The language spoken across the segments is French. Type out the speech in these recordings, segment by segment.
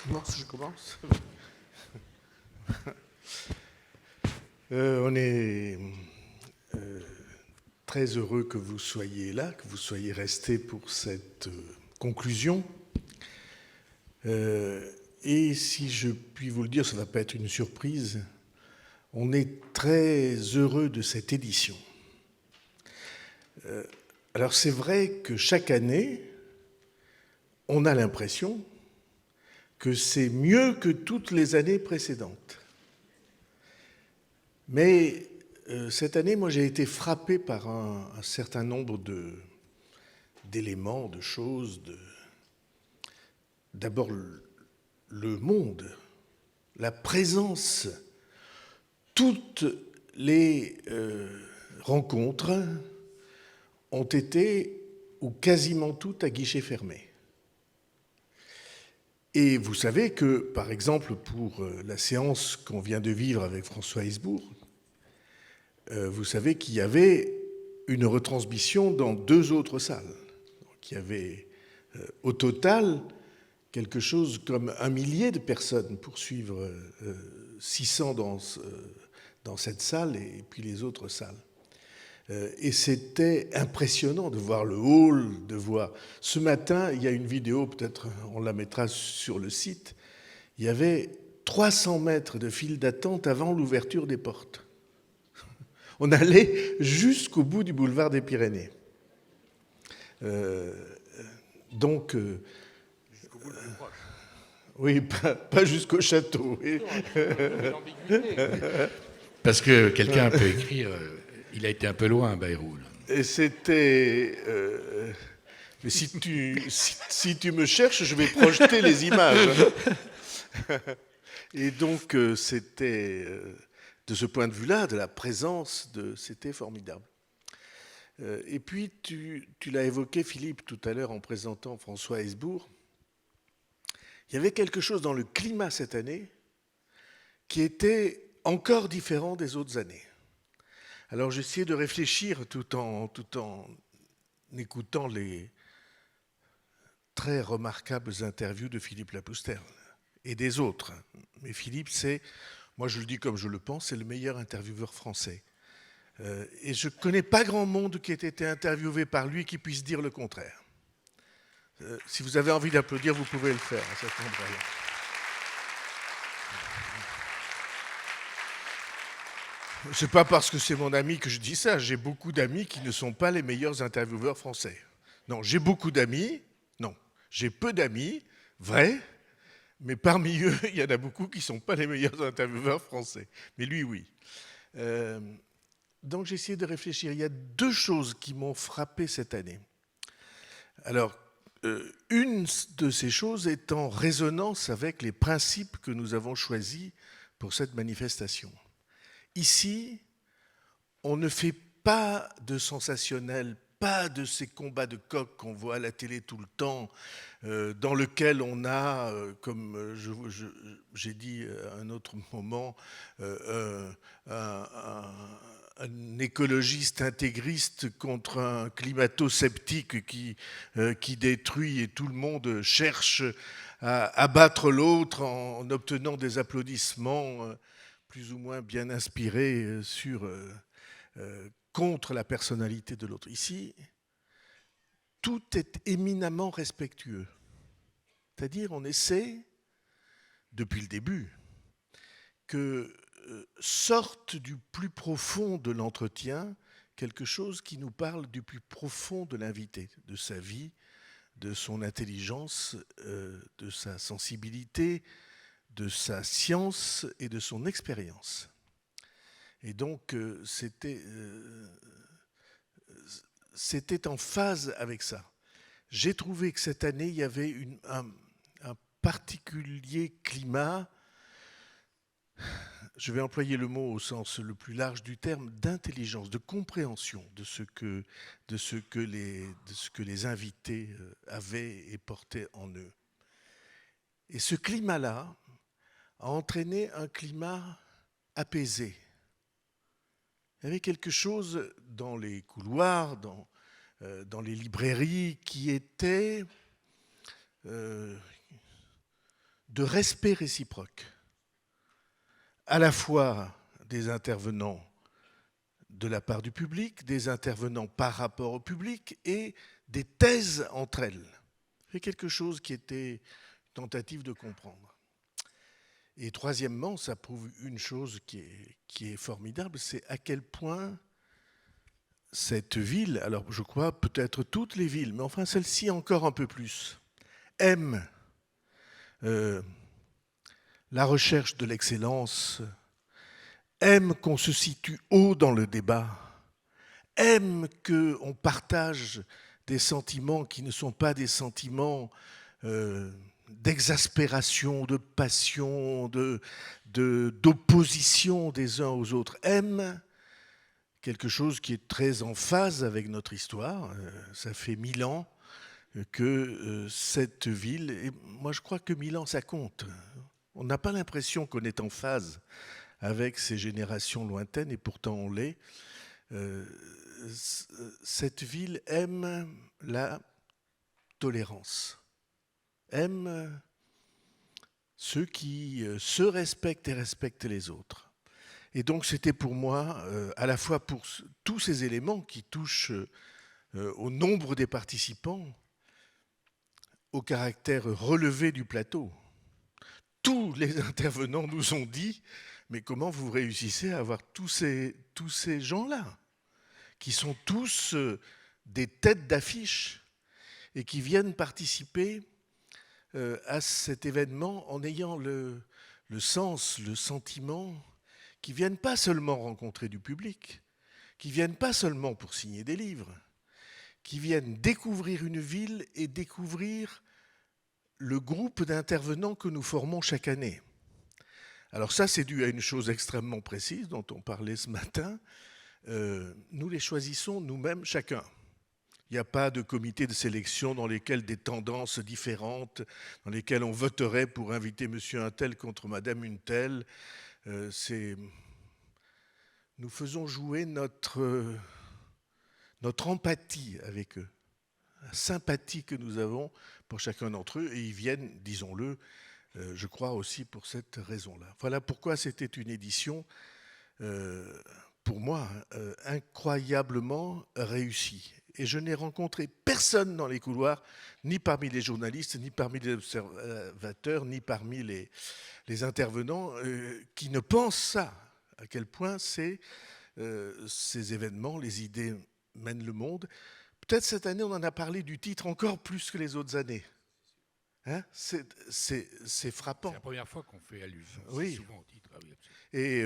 Non, je commence. On est très heureux que vous soyez là, que vous soyez restés pour cette conclusion. Et si je puis vous le dire, ça ne va pas être une surprise, on est très heureux de cette édition. Alors c'est vrai que chaque année, on a l'impression que c'est mieux que toutes les années précédentes. Mais cette année, moi, j'ai été frappé par un certain nombre d'éléments, de choses. D'abord, le monde, la présence, toutes les rencontres ont été, ou quasiment toutes, à guichet fermé. Et vous savez que, par exemple, pour la séance qu'on vient de vivre avec François Hesbourg, vous savez qu'il y avait une retransmission dans 2 autres salles. Donc, il y avait au total quelque chose comme 1 millier de personnes pour suivre 600 dans cette salle et puis les autres salles. Et c'était impressionnant de voir le hall, de voir... Ce matin, il y a une vidéo, peut-être on la mettra sur le site, il y avait 300 mètres de file d'attente avant l'ouverture des portes. On allait jusqu'au bout du boulevard des Pyrénées. Donc... oui, pas jusqu'au château. Oui. Parce que quelqu'un peut écrire, il a été un peu loin, Bayrou. Et c'était... mais si tu me cherches, je vais projeter les images. Et donc, c'était, de ce point de vue-là, de la présence, c'était formidable. Et puis, tu l'as évoqué, Philippe, tout à l'heure en présentant François Hesbourg. Il y avait quelque chose dans le climat cette année qui était encore différent des autres années. Alors j'essayais de réfléchir tout en écoutant les très remarquables interviews de Philippe Lapousterle et des autres. Mais Philippe, moi je le dis comme je le pense, c'est le meilleur intervieweur français. Et je ne connais pas grand monde qui ait été interviewé par lui qui puisse dire le contraire. Si vous avez envie d'applaudir, vous pouvez le faire à cet endroit-là. Ce n'est pas parce que c'est mon ami que je dis ça. J'ai beaucoup d'amis qui ne sont pas les meilleurs intervieweurs français. Non, j'ai beaucoup d'amis. Non, j'ai peu d'amis, vrai. Mais parmi eux, il y en a beaucoup qui ne sont pas les meilleurs intervieweurs français. Mais lui, oui. Donc j'ai essayé de réfléchir. Il y a 2 choses qui m'ont frappé cette année. Alors, une de ces choses est en résonance avec les principes que nous avons choisis pour cette manifestation. Ici, on ne fait pas de sensationnel, pas de ces combats de coq qu'on voit à la télé tout le temps, dans lequel on a, comme j'ai dit à un autre moment, un écologiste intégriste contre un climato-sceptique qui détruit et tout le monde cherche à abattre l'autre en obtenant des applaudissements plus ou moins bien inspirés contre la personnalité de l'autre. Ici, tout est éminemment respectueux. C'est-à-dire, on essaie, depuis le début, que sorte du plus profond de l'entretien quelque chose qui nous parle du plus profond de l'invité, de sa vie, de son intelligence, de sa sensibilité, de sa science et de son expérience. Et donc, c'était en phase avec ça. J'ai trouvé que cette année, il y avait un particulier climat, je vais employer le mot au sens le plus large du terme, d'intelligence, de compréhension de ce que les invités avaient et portaient en eux. Et ce climat-là a entraîné un climat apaisé. Il y avait quelque chose dans les couloirs, dans les librairies qui était de respect réciproque, à la fois des intervenants de la part du public, des intervenants par rapport au public et des thèses entre elles. C'est quelque chose qui était une tentative de comprendre. Et troisièmement, ça prouve une chose qui est formidable, c'est à quel point cette ville, alors je crois peut-être toutes les villes, mais enfin celle-ci encore un peu plus, aime la recherche de l'excellence, aime qu'on se situe haut dans le débat, aime qu'on partage des sentiments qui ne sont pas des sentiments d'exaspération, de passion, d'opposition des uns aux autres, aime quelque chose qui est très en phase avec notre histoire. Ça fait 1000 ans que cette ville, et moi je crois que 1000 ans ça compte. On n'a pas l'impression qu'on est en phase avec ces générations lointaines, et pourtant on l'est. Cette ville aime la tolérance, aime ceux qui se respectent et respectent les autres. Et donc c'était pour moi, à la fois pour tous ces éléments qui touchent au nombre des participants, au caractère relevé du plateau. Tous les intervenants nous ont dit « Mais comment vous réussissez à avoir tous ces gens-là qui sont tous des têtes d'affiche et qui viennent participer à cet événement en ayant le sens, le sentiment, qui ne viennent pas seulement rencontrer du public, qui ne viennent pas seulement pour signer des livres, qui viennent découvrir une ville et découvrir le groupe d'intervenants que nous formons chaque année. Alors ça, c'est dû à une chose extrêmement précise dont on parlait ce matin. Nous les choisissons nous-mêmes chacun. Il n'y a pas de comité de sélection dans lesquels des tendances différentes, dans lesquelles on voterait pour inviter monsieur un tel contre madame une telle. Nous faisons jouer notre empathie avec eux, la sympathie que nous avons pour chacun d'entre eux, et ils viennent, disons-le, je crois aussi pour cette raison-là. Voilà pourquoi c'était une édition, pour moi, incroyablement réussie. Et je n'ai rencontré personne dans les couloirs, ni parmi les journalistes, ni parmi les observateurs, ni parmi les intervenants, qui ne pensent ça, à quel point ces événements, les idées mènent le monde. Peut-être cette année, on en a parlé du titre encore plus que les autres années. Hein, c'est frappant. C'est la première fois qu'on fait allusion oui. souvent au titre. Ah oui, et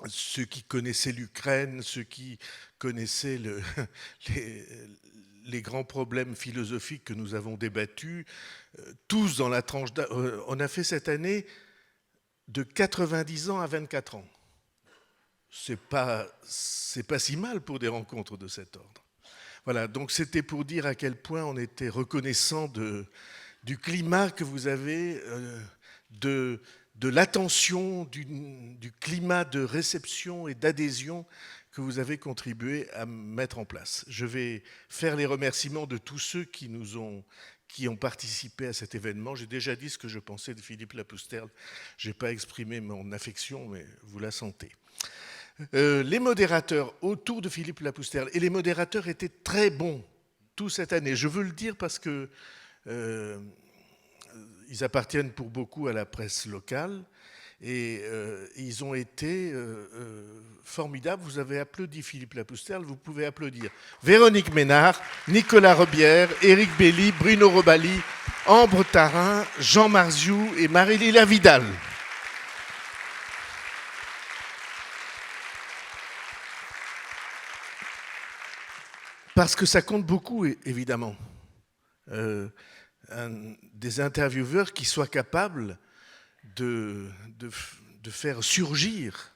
ceux qui connaissaient l'Ukraine, ceux qui connaissaient les grands problèmes philosophiques que nous avons débattus, tous dans la tranche d'âge. On a fait cette année de 90 ans à 24 ans. C'est pas si mal pour des rencontres de cet ordre. Voilà, donc c'était pour dire à quel point on était reconnaissant du climat que vous avez, de l'attention, du climat de réception et d'adhésion que vous avez contribué à mettre en place. Je vais faire les remerciements de tous ceux qui ont participé à cet événement. J'ai déjà dit ce que je pensais de Philippe Lapousterle. Je n'ai pas exprimé mon affection, mais vous la sentez. Les modérateurs autour de Philippe Lapousterle, et les modérateurs étaient très bons toute cette année. Je veux le dire parce que ils appartiennent pour beaucoup à la presse locale et ils ont été formidables. Vous avez applaudi Philippe Lapousterle, vous pouvez applaudir Véronique Ménard, Nicolas Rebière, Éric Belli, Bruno Robali, Ambre Tarin, Jean Marziou et Marie-Lila Vidal. Parce que ça compte beaucoup, évidemment. Des intervieweurs qui soient capables de faire surgir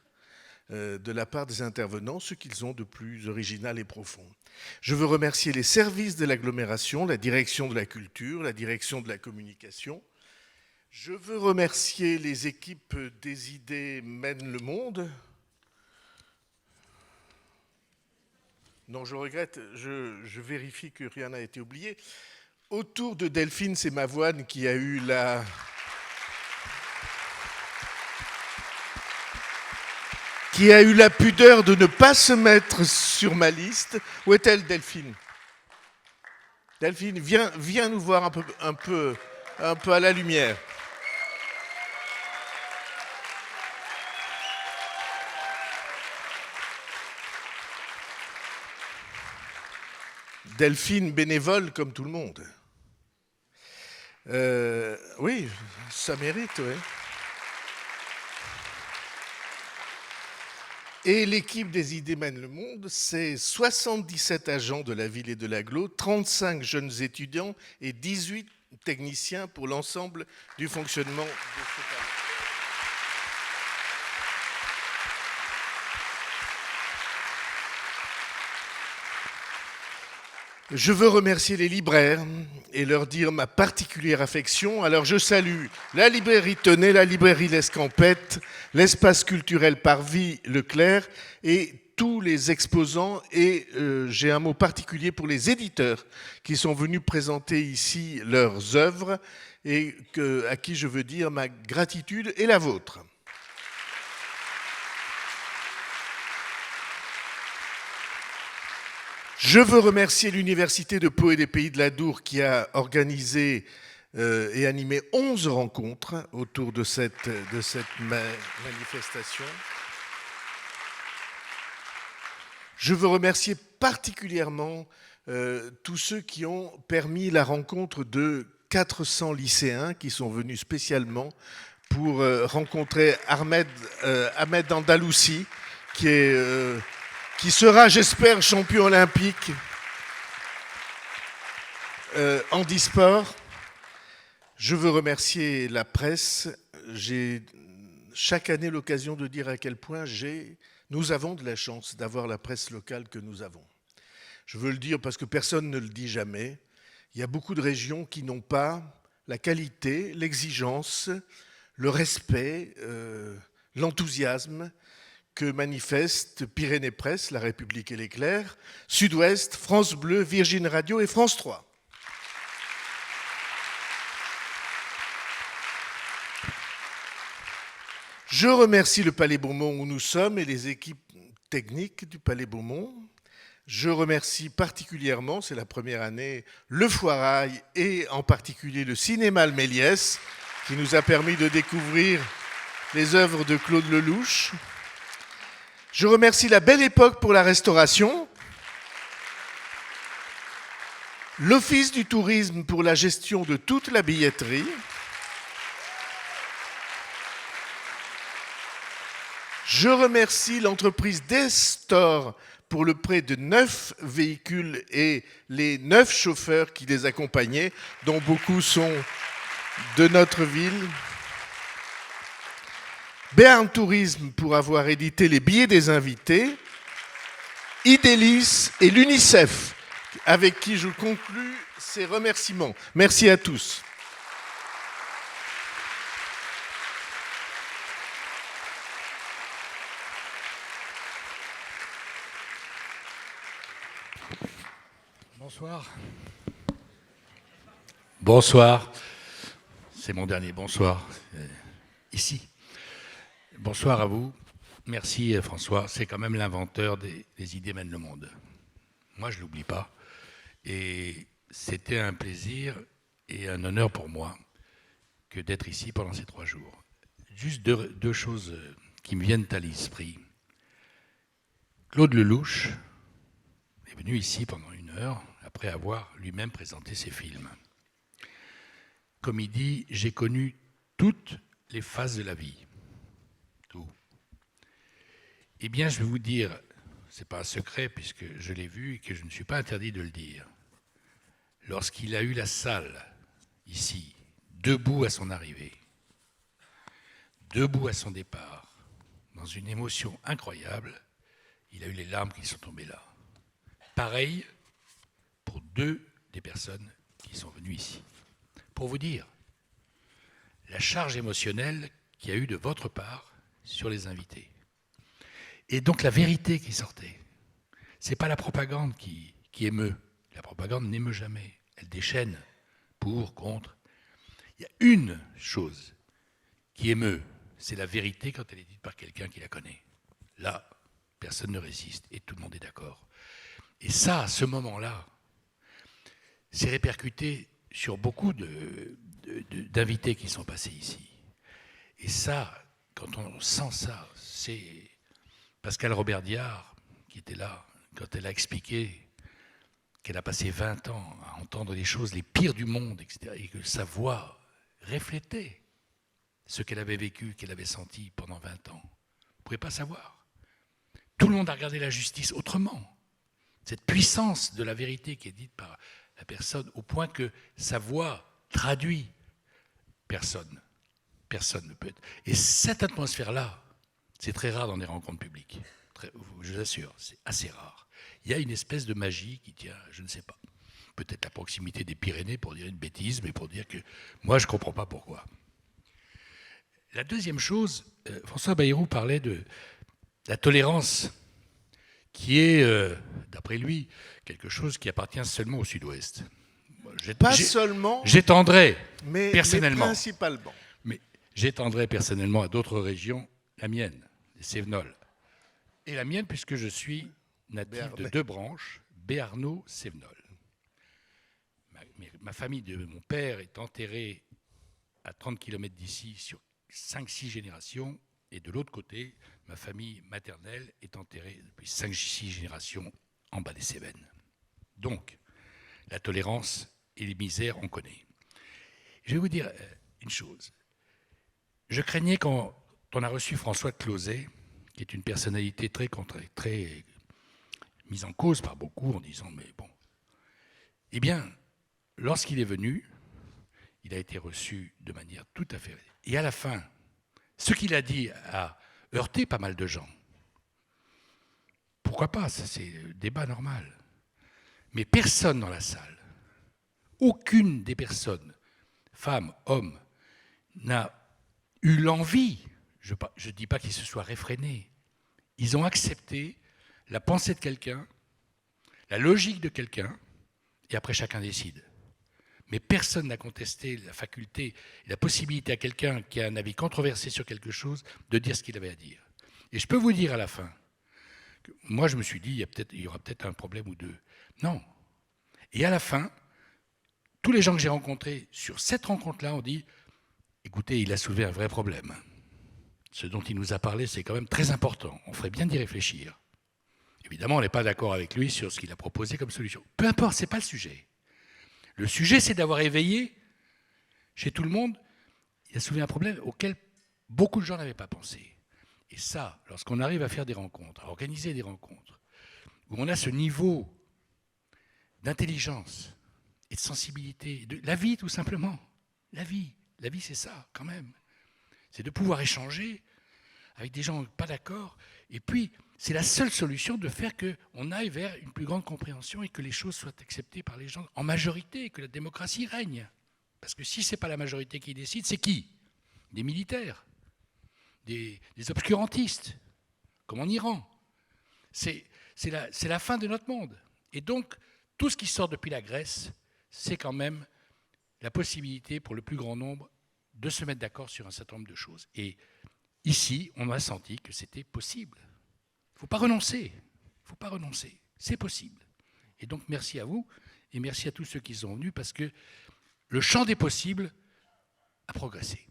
de la part des intervenants ce qu'ils ont de plus original et profond. Je veux remercier les services de l'agglomération, la direction de la culture, la direction de la communication. Je veux remercier les équipes des idées mènent le monde. Non, je regrette, je vérifie que rien n'a été oublié. Autour de Delphine Semavoine, qui a eu la pudeur de ne pas se mettre sur ma liste. Où est-elle, Delphine? Delphine, viens nous voir un peu à la lumière. Delphine, bénévole comme tout le monde. Oui, ça mérite, oui. Et l'équipe des Idées mènent le monde, c'est 77 agents de la ville et de l'agglo, 35 jeunes étudiants et 18 techniciens pour l'ensemble du fonctionnement de ce palais. Je veux remercier les libraires et leur dire ma particulière affection. Alors je salue la librairie Tenay, la librairie L'Escampette, l'espace culturel Parvis Leclerc et tous les exposants. Et j'ai un mot particulier pour les éditeurs qui sont venus présenter ici leurs œuvres et à qui je veux dire ma gratitude et la vôtre. Je veux remercier l'Université de Pau et des Pays de l'Adour qui a organisé et animé 11 rencontres autour de cette manifestation. Je veux remercier particulièrement tous ceux qui ont permis la rencontre de 400 lycéens qui sont venus spécialement pour rencontrer Ahmed Andaloussi, qui sera, j'espère, champion olympique handisport. Je veux remercier la presse. J'ai chaque année l'occasion de dire à quel point nous avons de la chance d'avoir la presse locale que nous avons. Je veux le dire parce que personne ne le dit jamais. Il y a beaucoup de régions qui n'ont pas la qualité, l'exigence, le respect, l'enthousiasme que manifestent Pyrénées Presse, La République et l'Éclair, Sud-Ouest, France Bleu, Virgin Radio et France 3. Je remercie le Palais Beaumont où nous sommes et les équipes techniques du Palais Beaumont. Je remercie particulièrement, c'est la première année, le Foirail et en particulier le Cinéma Le Méliès qui nous a permis de découvrir les œuvres de Claude Lelouch. Je remercie la Belle Époque pour la restauration, l'Office du tourisme pour la gestion de toute la billetterie, je remercie l'entreprise Destor pour le prêt de 9 véhicules et les 9 chauffeurs qui les accompagnaient, dont beaucoup sont de notre ville. Béarn Tourisme pour avoir édité les billets des invités, Idélis et l'UNICEF, avec qui je conclus ces remerciements. Merci à tous. Bonsoir. Bonsoir. C'est mon dernier bonsoir. Ici. Bonsoir à vous. Merci François. C'est quand même l'inventeur des Idées mènent le monde. Moi, je ne l'oublie pas. Et c'était un plaisir et un honneur pour moi que d'être ici pendant ces 3 jours. Juste deux choses qui me viennent à l'esprit. Claude Lelouch est venu ici pendant 1 heure après avoir lui-même présenté ses films. Comme il dit, j'ai connu toutes les phases de la vie. Tout. Eh bien, je vais vous dire, ce n'est pas un secret puisque je l'ai vu et que je ne suis pas interdit de le dire. Lorsqu'il a eu la salle, ici, debout à son arrivée, debout à son départ, dans une émotion incroyable, il a eu les larmes qui sont tombées là. Pareil pour 2 des personnes qui sont venues ici. Pour vous dire la charge émotionnelle qu'il y a eu de votre part sur les invités. Et donc la vérité qui sortait. Ce n'est pas la propagande qui émeut. La propagande n'émeut jamais. Elle déchaîne, pour, contre. Il y a une chose qui émeut, c'est la vérité quand elle est dite par quelqu'un qui la connaît. Là, personne ne résiste et tout le monde est d'accord. Et ça, à ce moment-là, c'est répercuté sur beaucoup d'invités qui sont passés ici. Et ça, quand on sent ça, c'est Pascal Robert-Diard qui était là, quand elle a expliqué qu'elle a passé 20 ans à entendre les choses les pires du monde, etc., et que sa voix reflétait ce qu'elle avait vécu, qu'elle avait senti pendant 20 ans. Vous ne pouvez pas savoir. Tout le monde a regardé la justice autrement. Cette puissance de la vérité qui est dite par la personne, au point que sa voix traduit personne. Personne ne peut être. Et cette atmosphère-là, c'est très rare dans des rencontres publiques. Je vous assure, c'est assez rare. Il y a une espèce de magie qui tient, je ne sais pas, peut-être la proximité des Pyrénées pour dire une bêtise, mais pour dire que moi, je ne comprends pas pourquoi. La deuxième chose, François Bayrou parlait de la tolérance, qui est, d'après lui, quelque chose qui appartient seulement au Sud-Ouest. Pas seulement, j'étendrai mais personnellement, principalement. Mais j'étendrai personnellement à d'autres régions, la mienne, les Cévenols. Et la mienne, puisque je suis natif de 2 branches, Béarnau-Cévenol. Ma famille de mon père est enterrée à 30 km d'ici sur 5-6 générations. Et de l'autre côté, ma famille maternelle est enterrée depuis 5-6 générations en bas des Cévennes. Donc, la tolérance et les misères, on connaît. Je vais vous dire une chose. Je craignais quand on a reçu François de Closet, qui est une personnalité très mise en cause par beaucoup en disant, mais bon. Eh bien, lorsqu'il est venu, il a été reçu de manière tout à fait... Et à la fin, ce qu'il a dit a heurté pas mal de gens. Pourquoi pas? Ça, c'est le débat normal. Mais personne dans la salle, aucune des personnes, femmes, hommes, n'a eu l'envie, je ne dis pas qu'ils se soient réfrénés, ils ont accepté la pensée de quelqu'un, la logique de quelqu'un, et après chacun décide. Mais personne n'a contesté la faculté et la possibilité à quelqu'un qui a un avis controversé sur quelque chose de dire ce qu'il avait à dire. Et je peux vous dire à la fin, que moi je me suis dit, il y aura peut-être un problème ou deux. Non. Et à la fin, tous les gens que j'ai rencontrés sur cette rencontre-là ont dit, écoutez, il a soulevé un vrai problème. Ce dont il nous a parlé, c'est quand même très important. On ferait bien d'y réfléchir. Évidemment, on n'est pas d'accord avec lui sur ce qu'il a proposé comme solution. Peu importe, ce n'est pas le sujet. Le sujet, c'est d'avoir éveillé chez tout le monde, il a soulevé un problème auquel beaucoup de gens n'avaient pas pensé. Et ça, lorsqu'on arrive à faire des rencontres, à organiser des rencontres, où on a ce niveau d'intelligence et de sensibilité, de la vie tout simplement, la vie c'est ça quand même. C'est de pouvoir échanger avec des gens pas d'accord, et puis c'est la seule solution de faire qu'on aille vers une plus grande compréhension et que les choses soient acceptées par les gens en majorité, et que la démocratie règne. Parce que si ce n'est pas la majorité qui décide, c'est qui? Des militaires, des obscurantistes, comme en Iran. C'est la fin de notre monde. Et donc, tout ce qui sort depuis la Grèce, c'est quand même la possibilité pour le plus grand nombre de se mettre d'accord sur un certain nombre de choses. Et ici, on a senti que c'était possible. Il ne faut pas renoncer. Il ne faut pas renoncer. C'est possible. Et donc, merci à vous et merci à tous ceux qui sont venus parce que le champ des possibles a progressé.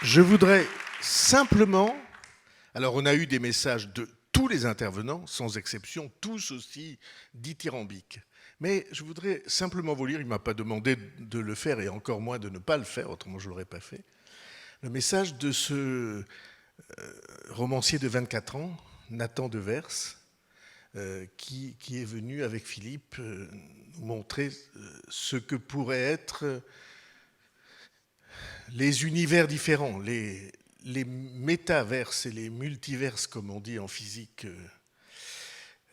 Je voudrais simplement... Alors, on a eu des messages de tous les intervenants, sans exception, tous aussi dithyrambiques. Mais je voudrais simplement vous lire, il ne m'a pas demandé de le faire et encore moins de ne pas le faire, autrement je ne l'aurais pas fait, le message de ce romancier de 24 ans, Nathan Devers, qui est venu avec Philippe nous montrer ce que pourraient être les univers différents, les métaverses et les multiverses, comme on dit en physique.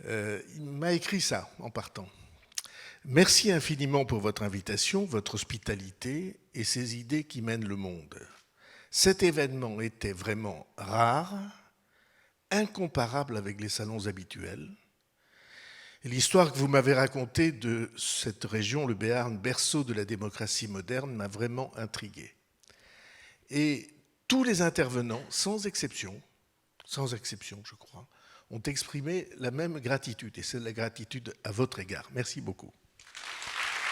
Il m'a écrit ça en partant. Merci infiniment pour votre invitation, votre hospitalité et ces idées qui mènent le monde. Cet événement était vraiment rare, incomparable avec les salons habituels. Et l'histoire que vous m'avez racontée de cette région, le Béarn, berceau de la démocratie moderne, m'a vraiment intrigué. Et tous les intervenants, sans exception, je crois, ont exprimé la même gratitude, et c'est la gratitude à votre égard. Merci beaucoup.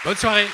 Bonne soirée.